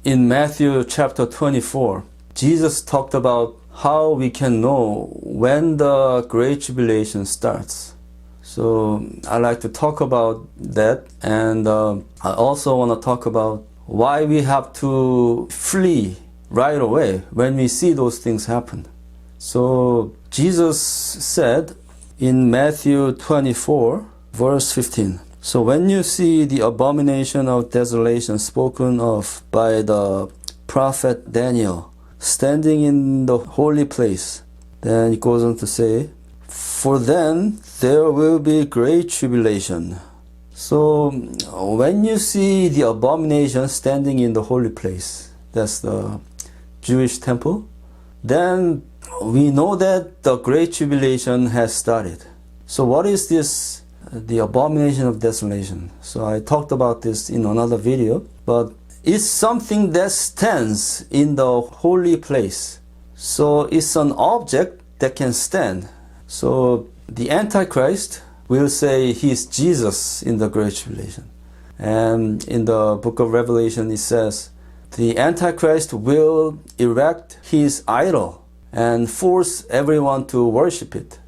in Matthew chapter 24, Jesus talked about how we can know when the Great Tribulation starts. So I like to talk about that, and I also want to talk about why we have to flee right away when we see those things happen. So Jesus said in Matthew 24, verse 15, so when you see the abomination of desolation spoken of by the prophet Daniel standing in the holy place, then it goes on to say, for then there will be great tribulation. So when you see the abomination standing in the holy place, that's the Jewish temple, then we know that the great tribulation has started. So what is this, the abomination of desolation? So I talked about this in another video, but it's something that stands in the holy place. So it's an object that can stand. So the Antichrist will say he's Jesus in the Great Tribulation. And in the book of Revelation it says, the Antichrist will erect his idol and force everyone to worship it.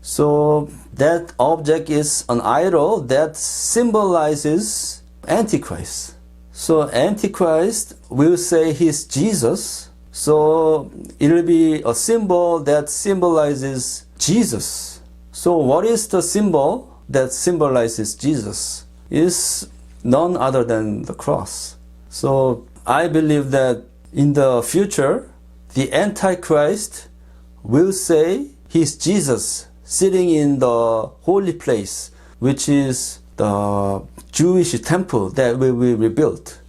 So that object is an idol that symbolizes Antichrist. So Antichrist will say he's Jesus. So it will be a symbol that symbolizes Jesus. So what is the symbol that symbolizes Jesus? Is none other than the cross. So I believe that in the future, the Antichrist will say he's Jesus sitting in the holy place, which is the Jewish temple that will be rebuilt.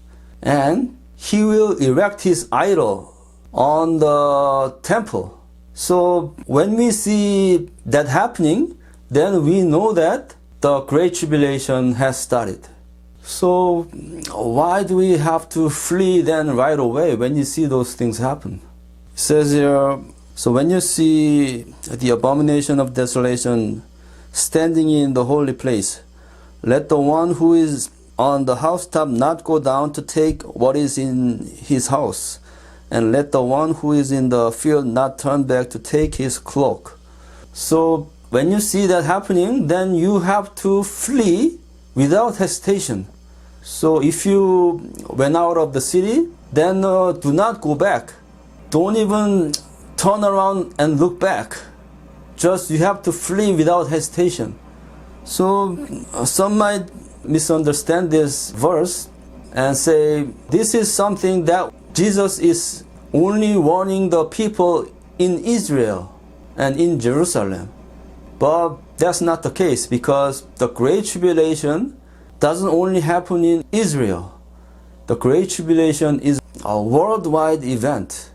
And he will erect his idol on the temple. So when we see that happening, then we know that the Great Tribulation has started. So why do we have to flee then right away when you see those things happen? It says here, so when you see the abomination of desolation standing in the holy place, let the one who is on the housetop not go down to take what is in his house, and let the one who is in the field not turn back to take his cloak. So when you see that happening, then you have to flee without hesitation. So if you went out of the city, then do not go back. Don't even turn around and look back. Just you have to flee without hesitation. So some might misunderstand this verse and say this is something that Jesus is only warning the people in Israel and in Jerusalem. But that's not the case, because the Great Tribulation doesn't only happen in Israel. The Great Tribulation is a worldwide event.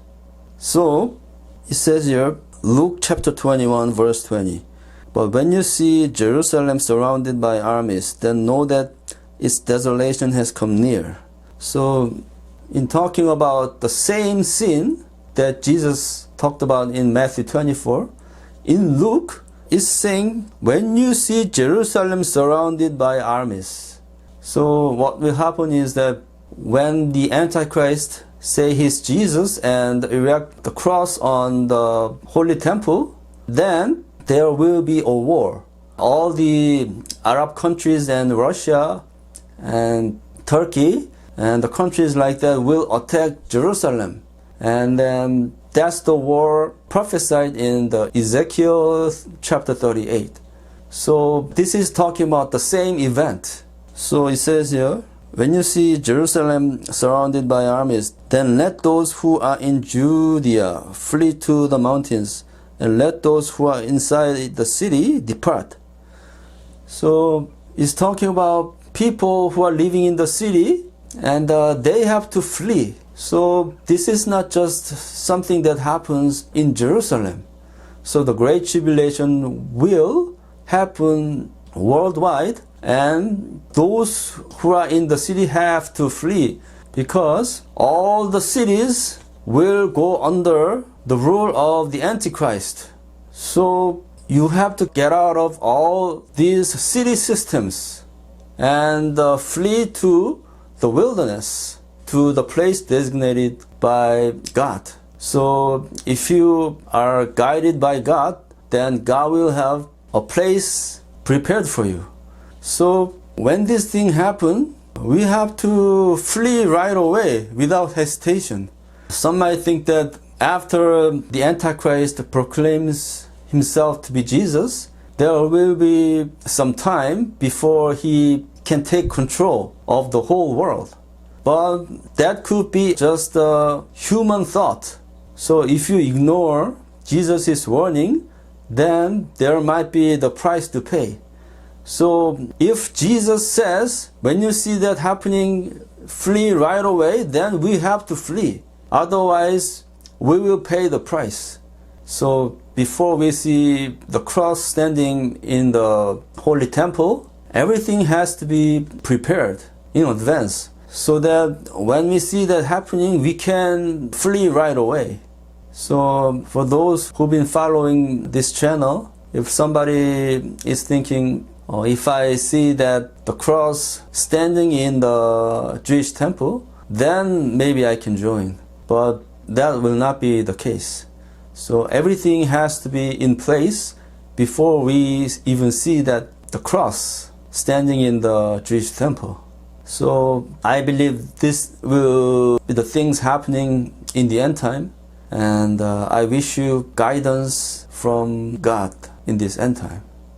So it says here, Luke chapter 21 verse 20, but when you see Jerusalem surrounded by armies, then know that its desolation has come near. So in talking about the same scene that Jesus talked about in Matthew 24, in Luke it's saying when you see Jerusalem surrounded by armies. So what will happen is that when the Antichrist say he's Jesus and erect the cross on the holy temple, then there will be a war. All the Arab countries and Russia and Turkey and the countries like that will attack Jerusalem. And then that's the war prophesied in the Ezekiel chapter 38. So this is talking about the same event. So it says here, when you see Jerusalem surrounded by armies, then let those who are in Judea flee to the mountains, and let those who are inside the city depart. So it's talking about people who are living in the city, and they have to flee. So this is not just something that happens in Jerusalem. So the Great Tribulation will happen worldwide, and those who are in the city have to flee, because all the cities will go under the rule of the Antichrist. So you have to get out of all these city systems and flee to the wilderness. to the place designated by God. So if you are guided by God, then God will have a place prepared for you. So when this thing happens, we have to flee right away without hesitation. Some might think that after the Antichrist proclaims himself to be Jesus, there will be some time before he can take control of the whole world. But that could be just a human thought. So if you ignore Jesus' warning, then there might be the price to pay. So if Jesus says, when you see that happening, flee right away, then we have to flee. Otherwise, we will pay the price. So before we see the cross standing in the Holy Temple, everything has to be prepared in advance, so that when we see that happening, we can flee right away. So for those who've been following this channel, if somebody is thinking, oh, if I see that the cross standing in the Jewish temple, then maybe I can join. But that will not be the case. So everything has to be in place before we even see that the cross standing in the Jewish temple. So I believe this will be the things happening in the end time. And I wish you guidance from God in this end time.